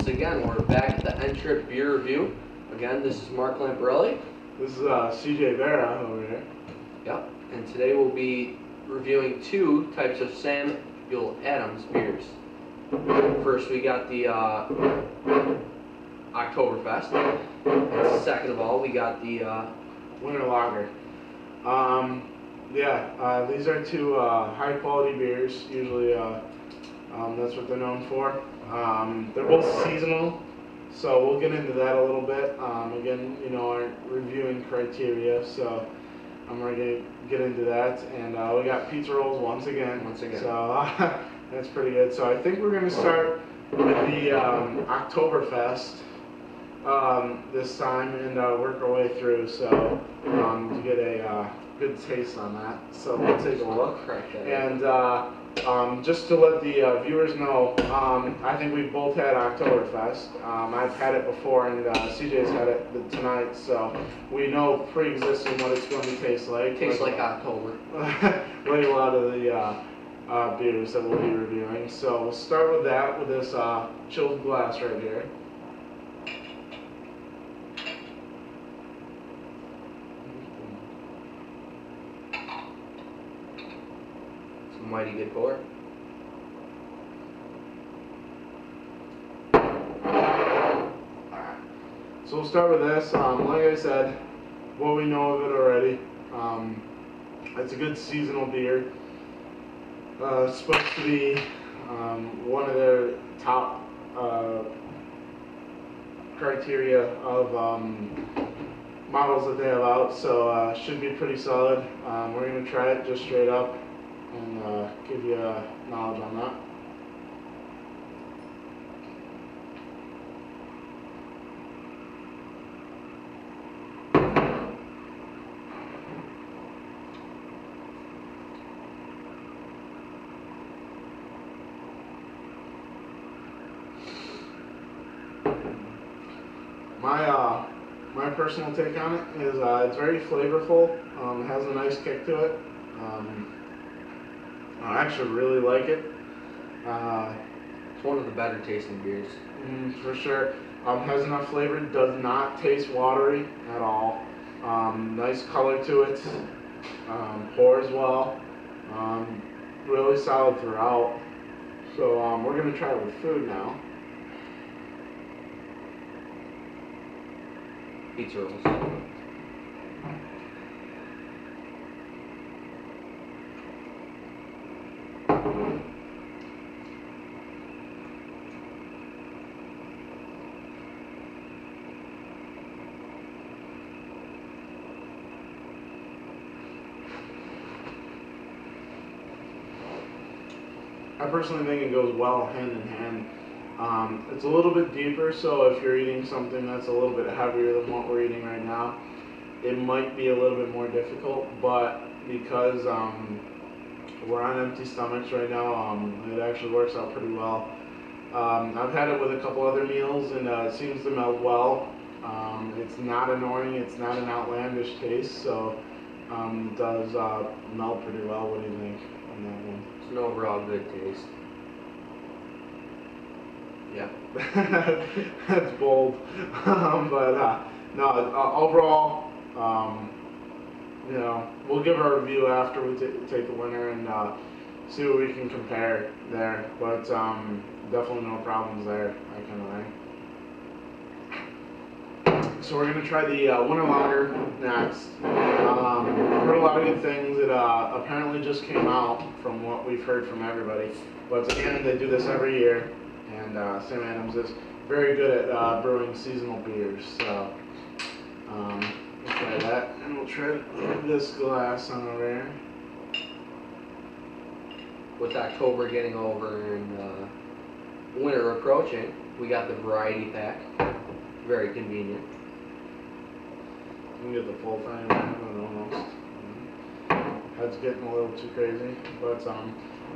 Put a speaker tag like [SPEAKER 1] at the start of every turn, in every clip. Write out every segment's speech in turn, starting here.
[SPEAKER 1] once again, we're back at the N-Trip Beer Review. Again, this is Mark Lamparelli.
[SPEAKER 2] This is CJ Vera over here.
[SPEAKER 1] Yep, and today we'll be reviewing two types of Samuel Adams beers. First, we got the Octoberfest, and second of all, we got the
[SPEAKER 2] Winter Lager. These are two high-quality beers. Usually, that's what they're known for. They're both seasonal, so we'll get into that a little bit. Again, our reviewing criteria, so I'm going to get into that. And we got pizza rolls once again. So that's pretty good. So I think we're going to start with the Octoberfest this time and work our way through, so to get a good taste on that. So we'll take a look. And just to let the viewers know, I think we've both had Octoberfest. I've had it before, and CJ's had it tonight, so we know pre-existing what it's going to taste like.
[SPEAKER 1] Tastes like October.
[SPEAKER 2] Like a lot of the beers that we'll be reviewing. So we'll start with that, with this chilled glass right here.
[SPEAKER 1] Mighty good pour.
[SPEAKER 2] So we'll start with this. Like I said, what we know of it already. It's a good seasonal beer. It's supposed to be one of their top criteria of models that they have out, so should be pretty solid. We're going to try it just straight up and give you knowledge on that. My personal take on it is it's very flavorful. It has a nice kick to it. I actually really like it.
[SPEAKER 1] It's one of the better tasting beers.
[SPEAKER 2] For sure. Has enough flavor. Does not taste watery at all. Nice color to it. Pours well. Really solid throughout. So we're going to try it with food now.
[SPEAKER 1] Pizza rolls.
[SPEAKER 2] I personally think it goes well hand in hand. It's a little bit deeper, so if you're eating something that's a little bit heavier than what we're eating right now, it might be a little bit more difficult, but because we're on empty stomachs right now, it actually works out pretty well. I've had it with a couple other meals, and it seems to meld well. It's not annoying, it's not an outlandish taste, so it does meld pretty well. What do you think on that one?
[SPEAKER 1] It's an overall good taste. Yeah.
[SPEAKER 2] That's bold. But no, overall, we'll give our review after we take the winner and see what we can compare there. But definitely no problems there, I kind of think. So we're going to try the Winter Lager next. Heard a lot of good things. It apparently just came out from what we've heard from everybody. But again, they do this every year. And Sam Adams is very good at brewing seasonal beers, so we'll try that, and we'll try this glass on over here.
[SPEAKER 1] With October getting over and winter approaching, we got the variety pack. Very convenient.
[SPEAKER 2] You can get the full thing, almost. That's getting a little too crazy, but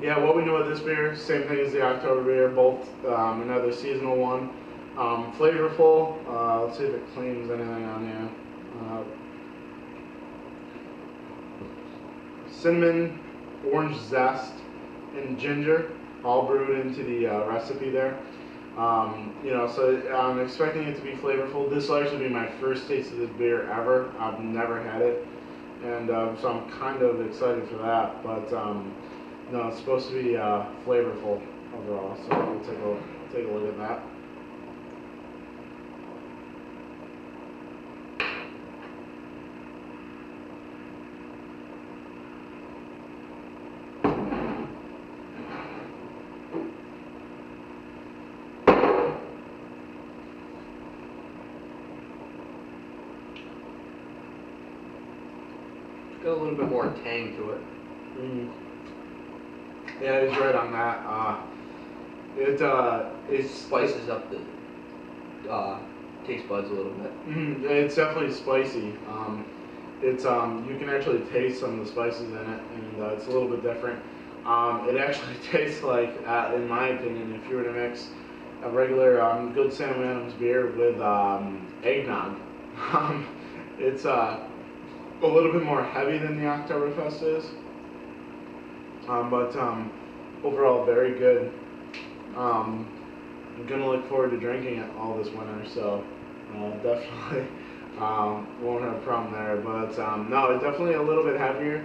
[SPEAKER 2] yeah, what we know of this beer, same thing as the October beer, both another seasonal one. Flavorful. Let's see if it cleans anything on you. Cinnamon, orange zest, and ginger, all brewed into the recipe there. So I'm expecting it to be flavorful. This will actually be my first taste of this beer ever. I've never had it, and so I'm kind of excited for that. But no, it's supposed to be flavorful overall. So we'll take a look at that.
[SPEAKER 1] Got a little bit more tang to it.
[SPEAKER 2] Mm. Yeah, he's right on that.
[SPEAKER 1] It spices up the taste buds a little bit.
[SPEAKER 2] It's definitely spicy. You can actually taste some of the spices in it, and it's a little bit different. It actually tastes like, in my opinion, if you were to mix a regular good Sam Adams beer with eggnog, it's a little bit more heavy than the Oktoberfest is, but overall very good. I'm gonna look forward to drinking it all this winter, so definitely won't have a problem there. But no, it's definitely a little bit heavier.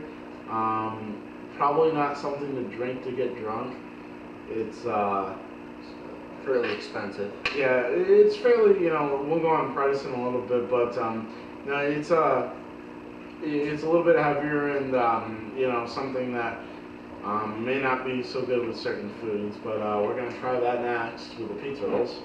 [SPEAKER 2] Probably not something to drink to get drunk. It's
[SPEAKER 1] fairly expensive.
[SPEAKER 2] yeah, it's fairly, we'll go on price in a little bit, but no, it's a little bit heavier and something that may not be so good with certain foods, but we're going to try that next with the pizza rolls.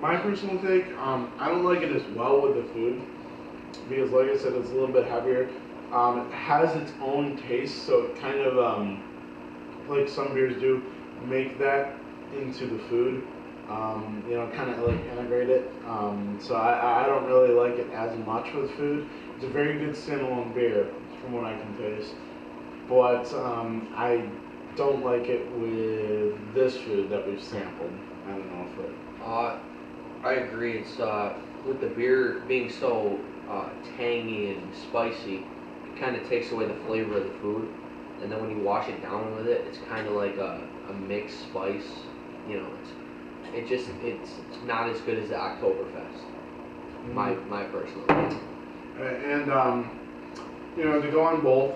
[SPEAKER 2] My personal take, I don't like it as well with the food because, like I said, it's a little bit heavier. It has its own taste, so it kind of, like some beers do, make that into the food. Kind of like integrate it. So I don't really like it as much with food. It's a very good standalone beer, from what I can taste, but I don't like it with this food that we've sampled. I don't know if it.
[SPEAKER 1] I agree. It's with the beer being so tangy and spicy, it kind of takes away the flavor of the food. And then when you wash it down with it, it's kind of like a mixed spice. It's not as good as the Oktoberfest. My personal opinion.
[SPEAKER 2] And to go on both,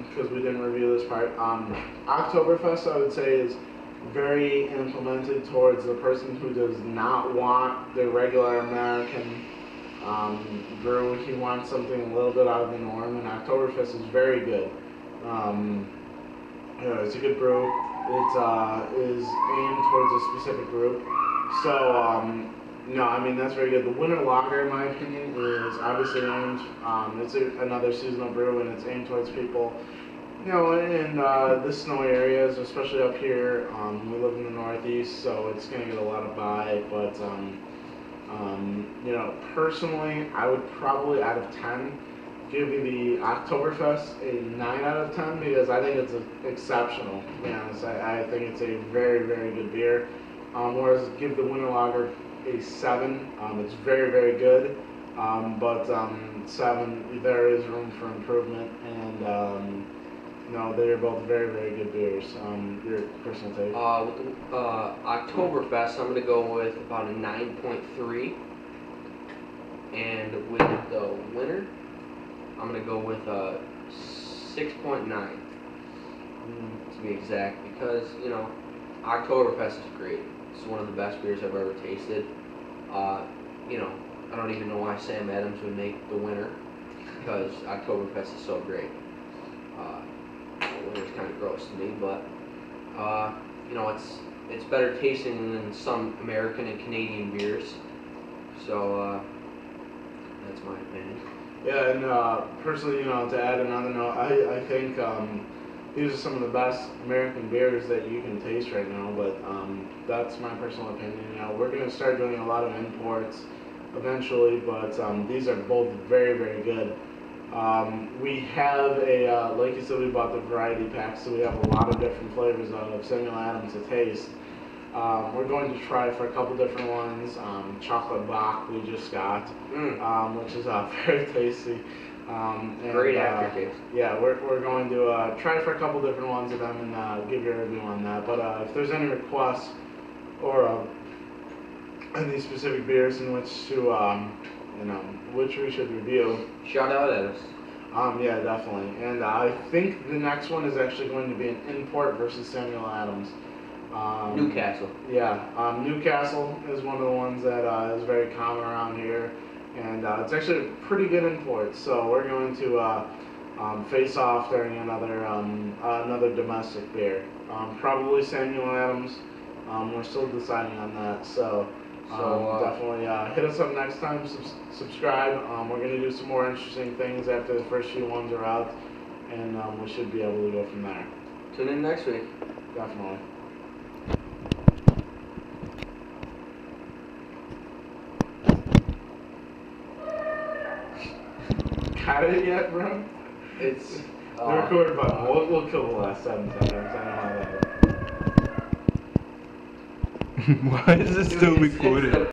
[SPEAKER 2] because we didn't review this part, Oktoberfest I would say is very implemented towards the person who does not want the regular American brew. He wants something a little bit out of the norm, and Oktoberfest is very good. It's a good brew. It is aimed towards a specific group. So, no, I mean, that's very good. The Winter Lager, in my opinion, is obviously aimed, it's another seasonal brew, and it's aimed towards people in the snowy areas, especially up here. We live in the Northeast, so it's going to get a lot of buy. But, personally, I would probably, out of 10, give you the Oktoberfest a 9 out of 10 because I think it's exceptional, to be honest. I think it's a very, very good beer. Whereas give the Winter Lager a 7. It's very, very good. But 7, there is room for improvement. And, they're both very, very good beers. Your personal take?
[SPEAKER 1] With the Oktoberfest, I'm going to go with about a 9.3. And with the Winter, I'm going to go with a 6.9 to be exact, because, Oktoberfest is great. It's one of the best beers I've ever tasted. I don't even know why Sam Adams would make the Winter, because Oktoberfest is so great. Winter's kind of gross to me, but, it's better tasting than some American and Canadian beers. So, that's my opinion.
[SPEAKER 2] Yeah, and personally, to add another note, I think these are some of the best American beers that you can taste right now. But that's my personal opinion. You know, we're gonna start doing a lot of imports eventually, but these are both very, very good. We have like you said, we bought the variety pack, so we have a lot of different flavors of Samuel Adams to taste. We're going to try for a couple different ones. Chocolate Bach we just got, which is very tasty. And,
[SPEAKER 1] Great aftertaste.
[SPEAKER 2] Yeah, we're going to try for a couple different ones of them and give you a review on that. But if there's any requests or any specific beers in which to, you know, which we should review,
[SPEAKER 1] Shout out at us.
[SPEAKER 2] Yeah, definitely. And I think the next one is actually going to be an import versus Samuel Adams.
[SPEAKER 1] Newcastle.
[SPEAKER 2] Yeah, Newcastle is one of the ones that is very common around here, and it's actually a pretty good import. So we're going to face off during another domestic beer. Probably Samuel Adams. We're still deciding on that. So definitely hit us up next time. Subscribe. We're going to do some more interesting things after the first few ones are out, and we should be able to go from there.
[SPEAKER 1] Tune in next week.
[SPEAKER 2] Definitely. Got it yet, bro?
[SPEAKER 1] It's
[SPEAKER 2] the record button. We'll kill the last 7 seconds. I know how that is.
[SPEAKER 3] Why is this still recording?